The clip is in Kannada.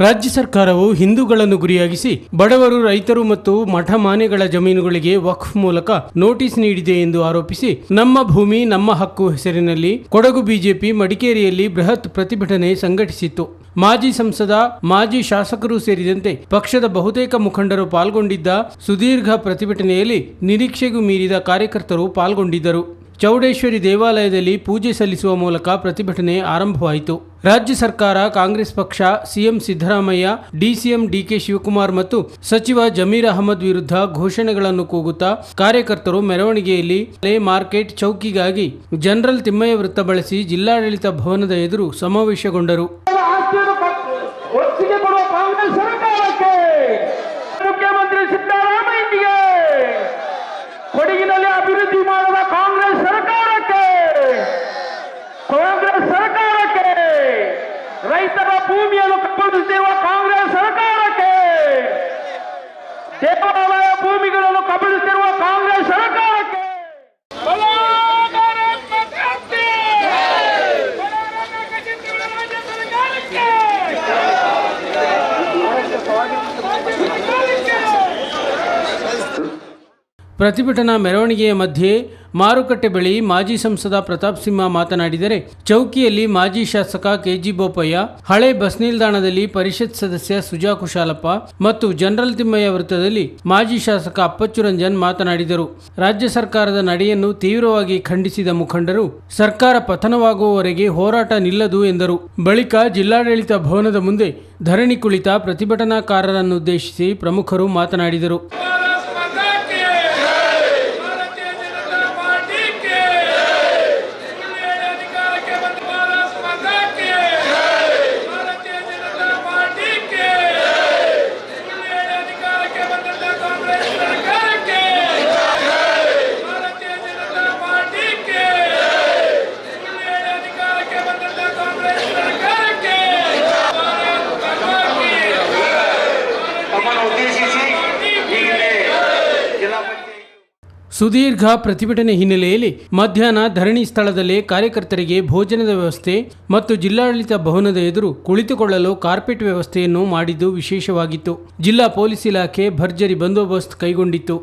ರಾಜ್ಯ ಸರ್ಕಾರವು ಹಿಂದೂಗಳನ್ನು ಗುರಿಯಾಗಿಸಿ ಬಡವರು, ರೈತರು ಮತ್ತು ಮಠಮಾನ್ಯಗಳ ಜಮೀನುಗಳಿಗೆ ವಕ್ಫ್ ಮೂಲಕ ನೋಟಿಸ್ ನೀಡಿದೆ ಎಂದು ಆರೋಪಿಸಿ ನಮ್ಮ ಭೂಮಿ ನಮ್ಮ ಹಕ್ಕು ಹೆಸರಿನಲ್ಲಿ ಕೊಡಗು ಬಿಜೆಪಿ ಮಡಿಕೇರಿಯಲ್ಲಿ ಬೃಹತ್ ಪ್ರತಿಭಟನೆ ಸಂಘಟಿಸಿತ್ತು. ಮಾಜಿ ಸಂಸದ, ಮಾಜಿ ಶಾಸಕರು ಸೇರಿದಂತೆ ಪಕ್ಷದ ಬಹುತೇಕ ಮುಖಂಡರು ಪಾಲ್ಗೊಂಡಿದ್ದ ಸುದೀರ್ಘ ಪ್ರತಿಭಟನೆಯಲ್ಲಿ ನಿರೀಕ್ಷೆಗೂ ಮೀರಿದ ಕಾರ್ಯಕರ್ತರು ಪಾಲ್ಗೊಂಡಿದ್ದರು. ಚೌಡೇಶ್ವರಿ ದೇವಾಲಯದಲ್ಲಿ ಪೂಜೆ ಸಲ್ಲಿಸುವ ಮೂಲಕ ಪ್ರತಿಭಟನೆ ಆರಂಭವಾಯಿತು. ರಾಜ್ಯ ಸರ್ಕಾರ, ಕಾಂಗ್ರೆಸ್ ಪಕ್ಷ, CM Siddaramaiah, DCM DK Shivakumar ಮತ್ತು ಸಚಿವ ಜಮೀರ್ ಅಹಮದ್ ವಿರುದ್ಧ ಘೋಷಣೆಗಳನ್ನು ಕೂಗುತ್ತಾ ಕಾರ್ಯಕರ್ತರು ಮೆರವಣಿಗೆಯಲ್ಲಿ ಮಾರ್ಕೆಟ್ ಚೌಕಿಗಾಗಿ ಜನರಲ್ ತಿಮ್ಮಯ್ಯ ವೃತ್ತ ಬಳಸಿ ಜಿಲ್ಲಾಡಳಿತ ಭವನದ ಎದುರು ಸಮಾವೇಶಗೊಂಡರು. ಮುಖ್ಯಮಂತ್ರಿ ಸಿದ್ದರಾಮಯ್ಯಗೆ, ಕೊಡಗಿನಲ್ಲಿ ಅಭಿವೃದ್ಧಿ ಮಾಡುವ ಕಾಂಗ್ರೆಸ್ ಸರ್ಕಾರಕ್ಕೆ, ರೈತರ ಭೂಮಿಯನ್ನು ಕಬಳಿಸುತ್ತಿರುವ ಕಾಂಗ್ರೆಸ್ ಸರ್ಕಾರಕ್ಕೆ, ದೇವಾಲಯ ಭೂಮಿಗಳನ್ನು ಕಬಳಿಸುತ್ತಿರುವ ಕಾಂಗ್ರೆಸ್ ಸರ್ಕಾರಕ್ಕೆ ಪ್ರತಿಭಟನಾ ಮೆರವಣಿಗೆಯ ಮಧ್ಯೆ ಮಾರುಕಟ್ಟೆ ಬಳಿ ಮಾಜಿ ಸಂಸದ ಪ್ರತಾಪ್ ಸಿಂಹ ಮಾತನಾಡಿದರೆ, ಚೌಕಿಯಲ್ಲಿ ಮಾಜಿ ಶಾಸಕ ಕೆಜಿ ಬೋಪಯ್ಯ, ಹಳೆ ಬಸ್ ನಿಲ್ದಾಣದಲ್ಲಿ ಪರಿಷತ್ ಸದಸ್ಯ ಸುಜಾ ಕುಶಾಲಪ್ಪ ಮತ್ತು ಜನರಲ್ ತಿಮ್ಮಯ್ಯ ವೃತ್ತದಲ್ಲಿ ಮಾಜಿ ಶಾಸಕ ಅಪ್ಪಚ್ಚು ರಂಜನ್ ಮಾತನಾಡಿದರು. ರಾಜ್ಯ ಸರ್ಕಾರದ ನಡೆಯನ್ನು ತೀವ್ರವಾಗಿ ಖಂಡಿಸಿದ ಮುಖಂಡರು, ಸರ್ಕಾರ ಪತನವಾಗುವವರೆಗೆ ಹೋರಾಟ ನಿಲ್ಲದು ಎಂದರು. ಬಳಿಕ ಜಿಲ್ಲಾಡಳಿತ ಭವನದ ಮುಂದೆ ಧರಣಿ ಕುಳಿತ ಪ್ರತಿಭಟನಾಕಾರರನ್ನುದ್ದೇಶಿಸಿ ಪ್ರಮುಖರು ಮಾತನಾಡಿದರು. ಸುದೀರ್ಘ ಪ್ರತಿಭಟನೆ ಹಿನ್ನೆಲೆಯಲ್ಲಿ ಮಧ್ಯಾಹ್ನ ಧರಣಿ ಸ್ಥಳದಲ್ಲೇ ಕಾರ್ಯಕರ್ತರಿಗೆ ಭೋಜನದ ವ್ಯವಸ್ಥೆ ಮತ್ತು ಜಿಲ್ಲಾಡಳಿತ ಭವನದ ಎದುರು ಕುಳಿತುಕೊಳ್ಳಲು ಕಾರ್ಪೆಟ್ ವ್ಯವಸ್ಥೆಯನ್ನು ಮಾಡಿದ್ದು ವಿಶೇಷವಾಗಿತ್ತು. ಜಿಲ್ಲಾ ಪೊಲೀಸ್ ಇಲಾಖೆ ಭರ್ಜರಿ ಬಂದೋಬಸ್ತ್ ಕೈಗೊಂಡಿತ್ತು.